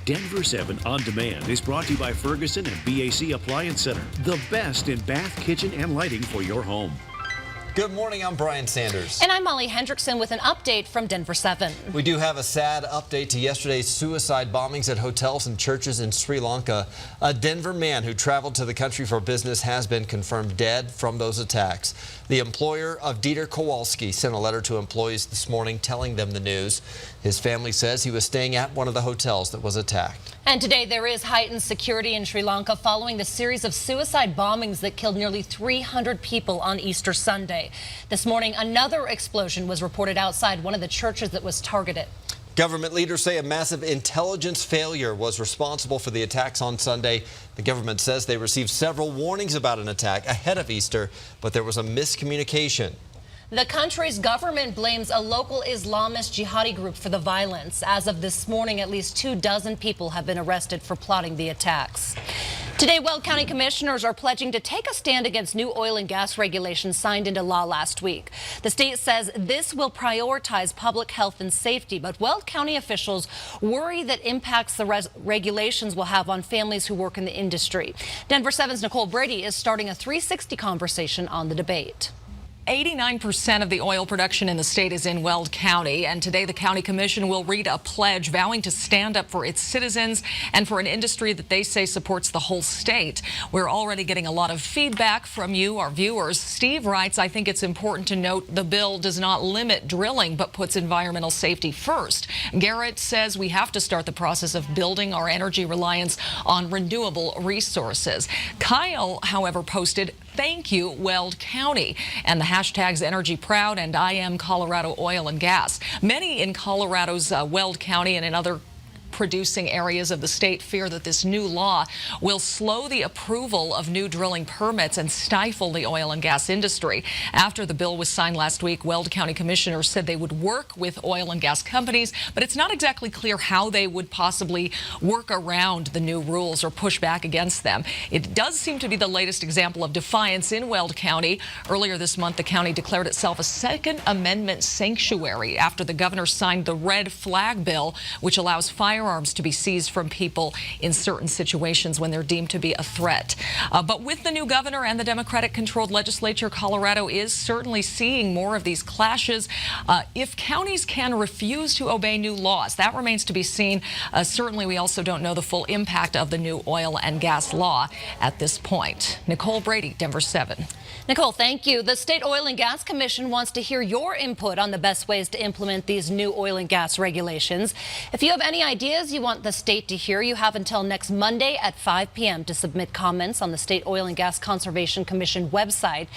Denver 7 On Demand is brought to you by Ferguson and BAC Appliance Center, the best in bath, kitchen, and lighting for your home. Good morning, I'm Brian Sanders. And I'm Molly Hendrickson with an update from Denver 7. We do have a sad update to yesterday's suicide bombings at hotels and churches in Sri Lanka. A Denver man who traveled to the country for business has been confirmed dead from those attacks. The employer of Dieter Kowalski sent a letter to employees this morning telling them the news. His family says he was staying at one of the hotels that was attacked. And today there is heightened security in Sri Lanka following the series of suicide bombings that killed nearly 300 people on Easter Sunday. This morning, another explosion was reported outside one of the churches that was targeted. Government leaders say a massive intelligence failure was responsible for the attacks on Sunday. The government says they received several warnings about an attack ahead of Easter, but there was a miscommunication. The country's government blames a local Islamist jihadi group for the violence. As of this morning, at least 24 people have been arrested for plotting the attacks. Today, Weld County commissioners are pledging to take a stand against new oil and gas regulations signed into law last week. The state says this will prioritize public health and safety, but Weld County officials worry that impacts the regulations will have on families who work in the industry. Denver 7's Nicole Brady is starting a 360 conversation on the debate. 89% of the oil production in the state is in Weld County, and today the county commission will read a pledge vowing to stand up for its citizens and for an industry that they say supports the whole state. We're already getting a lot of feedback from you, our viewers. Steve writes, I think it's important to note the bill does not limit drilling but puts environmental safety first. Garrett says we have to start the process of building our energy reliance on renewable resources. Kyle, however, posted, "Thank you, Weld County," and the hashtags Energy Proud and I Am Colorado Oil and Gas. Many in Colorado's Weld County and in other producing areas of the state fear that this new law will slow the approval of new drilling permits and stifle the oil and gas industry. After the bill was signed last week, Weld County commissioners said they would work with oil and gas companies, but it's not exactly clear how they would possibly work around the new rules or push back against them. It does seem to be the latest example of defiance in Weld County. Earlier this month, the county declared itself a Second Amendment sanctuary after the governor signed the red flag bill, which allows firearms to be seized from people in certain situations when they're deemed to be a threat. But with the new governor and the Democratic-controlled legislature, Colorado is certainly seeing more of these clashes. If counties can refuse to obey new laws, that remains to be seen. Certainly, we also don't know the full impact of the new oil and gas law at this point. Nicole Brady, Denver 7. Nicole, thank you. The State Oil and Gas Commission wants to hear your input on the best ways to implement these new oil and gas regulations. If you have any ideas you want the state to hear, you have until next Monday at 5 p.m. to submit comments on the State Oil and Gas Conservation Commission website.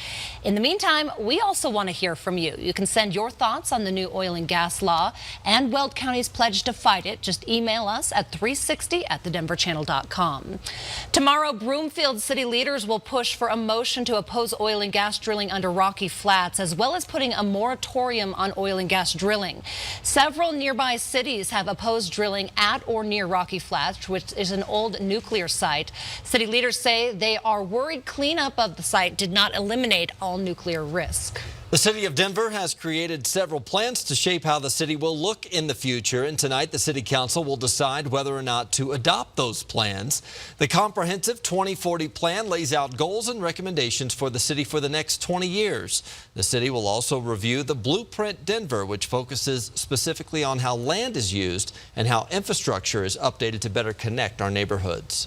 In the meantime, we also want to hear from you. You can send your thoughts on the new oil and gas law and Weld County's pledge to fight it. Just email us at 360@thedenverchannel.com. Tomorrow, Broomfield city leaders will push for a motion to oppose oil and gas drilling under Rocky Flats, as well as putting a moratorium on oil and gas drilling. Several nearby cities have opposed drilling at or near Rocky Flats, which is an old nuclear site. City leaders say they are worried cleanup of the site did not eliminate all nuclear risk. The city of Denver has created several plans to shape how the city will look in the future, and tonight the city council will decide whether or not to adopt those plans. The comprehensive 2040 plan lays out goals and recommendations for the city for the next 20 years. The city will also review the Blueprint Denver, which focuses specifically on how land is used and how infrastructure is updated to better connect our neighborhoods.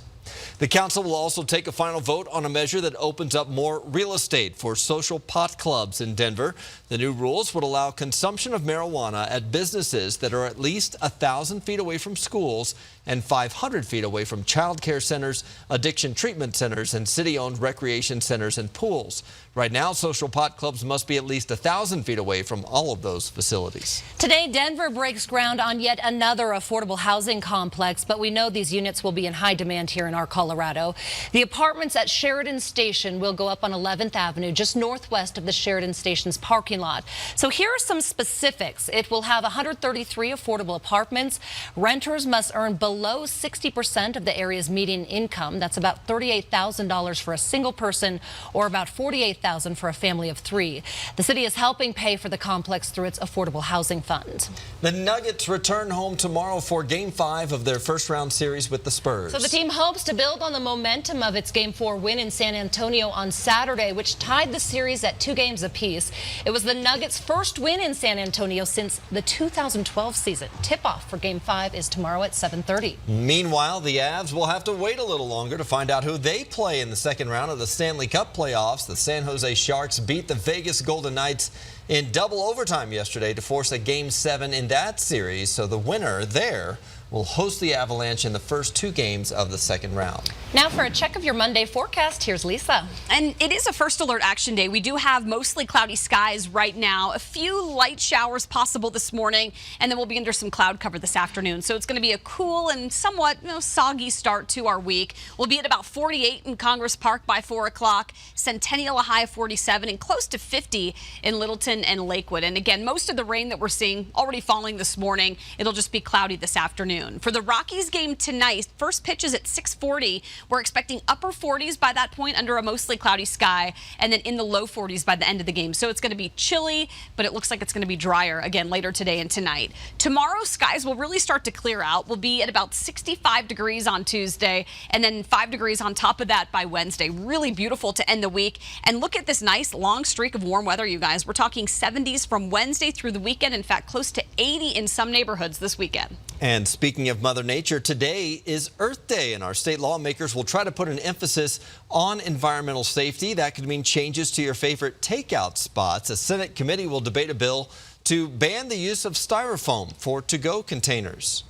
The council will also take a final vote on a measure that opens up more real estate for social pot clubs in Denver. The new rules would allow consumption of marijuana at businesses that are at least 1,000 feet away from schools and 500 feet away from child care centers, addiction treatment centers, and city-owned recreation centers and pools. Right now, social pot clubs must be at least 1,000 feet away from all of those facilities. Today, Denver breaks ground on yet another affordable housing complex, but we know these units will be in high demand here in our Colorado. The apartments at Sheridan Station will go up on 11th Avenue, just northwest of the Sheridan Station's parking lot. So here are some specifics. It will have 133 affordable apartments. Renters must earn below below 60% of the area's median income. That's about $38,000 for a single person or about $48,000 for a family of 3. The city is helping pay for the complex through its affordable housing fund. The Nuggets return home tomorrow for Game 5 of their first-round series with the Spurs. So the team hopes to build on the momentum of its Game 4 win in San Antonio on Saturday, which tied the series at 2 games apiece. It was the Nuggets' first win in San Antonio since the 2012 season. Tip-off for Game 5 is tomorrow at 7:30. Meanwhile, the Avs will have to wait a little longer to find out who they play in the second round of the Stanley Cup playoffs. The San Jose Sharks beat the Vegas Golden Knights in double overtime yesterday to force a Game 7 in that series. So the winner there will host the Avalanche in the first 2 games of the second round. Now for a check of your Monday forecast, here's Lisa. And it is a first alert action day. We do have mostly cloudy skies right now. A few light showers possible this morning, and then we'll be under some cloud cover this afternoon. So it's going to be a cool and somewhat soggy start to our week. We'll be at about 48 in Congress Park by 4 o'clock, Centennial a high of 47, and close to 50 in Littleton and Lakewood. And again, most of the rain that we're seeing already falling this morning. It'll just be cloudy this afternoon. For the Rockies game tonight, first pitch is at 6:40. We're expecting upper 40s by that point under a mostly cloudy sky, and then in the low 40s by the end of the game. So it's going to be chilly, but it looks like it's going to be drier again later today and tonight. Tomorrow, skies will really start to clear out. We'll be at about 65 degrees on Tuesday, and then 5 degrees on top of that by Wednesday. Really beautiful to end the week. And look at this nice long streak of warm weather, you guys. We're talking 70s from Wednesday through the weekend. In fact, close to 80 in some neighborhoods this weekend. And speaking of Mother Nature, today is Earth Day, and our state lawmakers will try to put an emphasis on environmental safety. That could mean changes to your favorite takeout spots. A Senate committee will debate a bill to ban the use of styrofoam for to-go containers.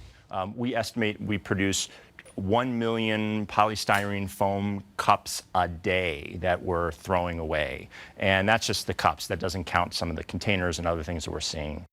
We estimate we produce 1 million polystyrene foam cups a day that we're throwing away. And that's just the cups. That doesn't count some of the containers and other things that we're seeing.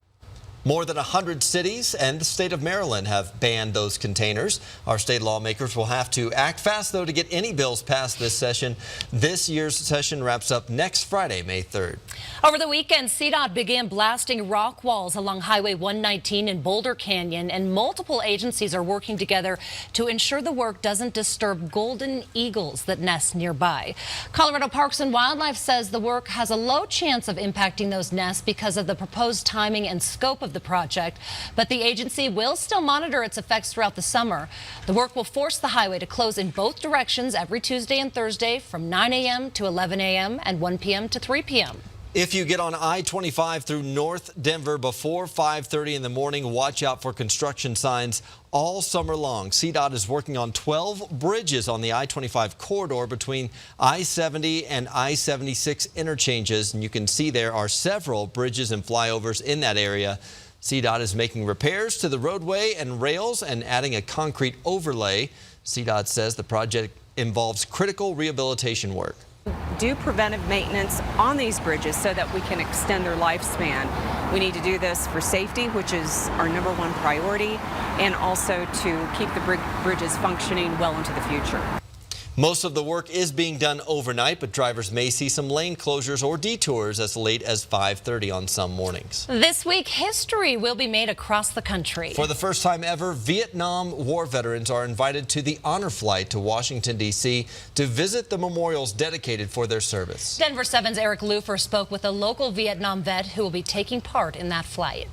More than 100 cities and the state of Maryland have banned those containers. Our state lawmakers will have to act fast, though, to get any bills passed this session. This year's session wraps up next Friday, May 3rd. Over the weekend, CDOT began blasting rock walls along Highway 119 in Boulder Canyon, and multiple agencies are working together to ensure the work doesn't disturb golden eagles that nest nearby. Colorado Parks and Wildlife says the work has a low chance of impacting those nests because of the proposed timing and scope of the project, but the agency will still monitor its effects throughout the summer. The work will force the highway to close in both directions every Tuesday and Thursday from 9 a.m. to 11 a.m. and 1 p.m. to 3 p.m. If you get on I-25 through North Denver before 5:30 in the morning, watch out for construction signs all summer long. CDOT is working on 12 bridges on the I-25 corridor between I-70 and I-76 interchanges, and you can see there are several bridges and flyovers in that area. CDOT is making repairs to the roadway and rails and adding a concrete overlay. CDOT says the project involves critical rehabilitation work. Do preventive maintenance on these bridges so that we can extend their lifespan. We need to do this for safety, which is our #1 priority, and also to keep the bridges functioning well into the future. Most of the work is being done overnight, but drivers may see some lane closures or detours as late as 5:30 on some mornings. This week, history will be made across the country. For the first time ever, Vietnam War veterans are invited to the honor flight to Washington, D.C. to visit the memorials dedicated for their service. Denver 7's Eric Lufer spoke with a local Vietnam vet who will be taking part in that flight.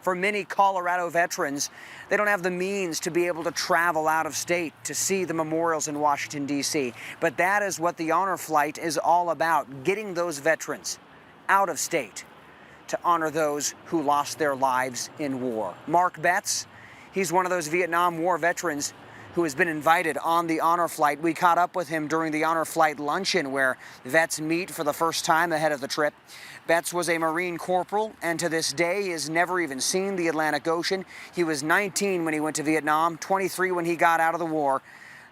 For many Colorado veterans, they don't have the means to be able to travel out of state to see the memorials in Washington, D.C. But that is what the honor flight is all about, getting those veterans out of state to honor those who lost their lives in war. Mark Betts, he's one of those Vietnam War veterans who has been invited on the honor flight. We caught up with him during the honor flight luncheon where vets meet for the first time ahead of the trip. Betts was a Marine corporal, and to this day he has never even seen the Atlantic Ocean. He was 19 when he went to Vietnam, 23 when he got out of the war.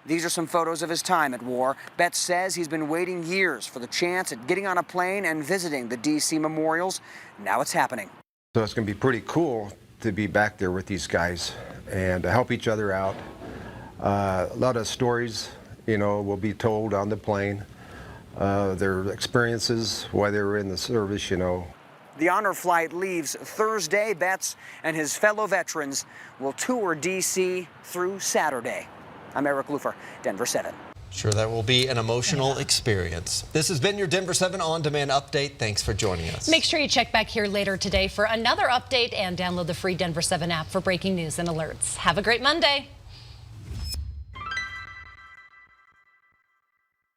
These are some photos of his time at war. Betts says he's been waiting years for the chance at getting on a plane and visiting the D.C. memorials. Now it's happening. So it's going to be pretty cool to be back there with these guys and to help each other out. A lot of stories, will be told on the plane. Their experiences, why they were in the service, The honor flight leaves Thursday. Betts and his fellow veterans will tour D.C. through Saturday. I'm Eric Lufer, Denver 7. Sure, that will be an emotional experience. This has been your Denver 7 on-demand update. Thanks for joining us. Make sure you check back here later today for another update and download the free Denver 7 app for breaking news and alerts. Have a great Monday.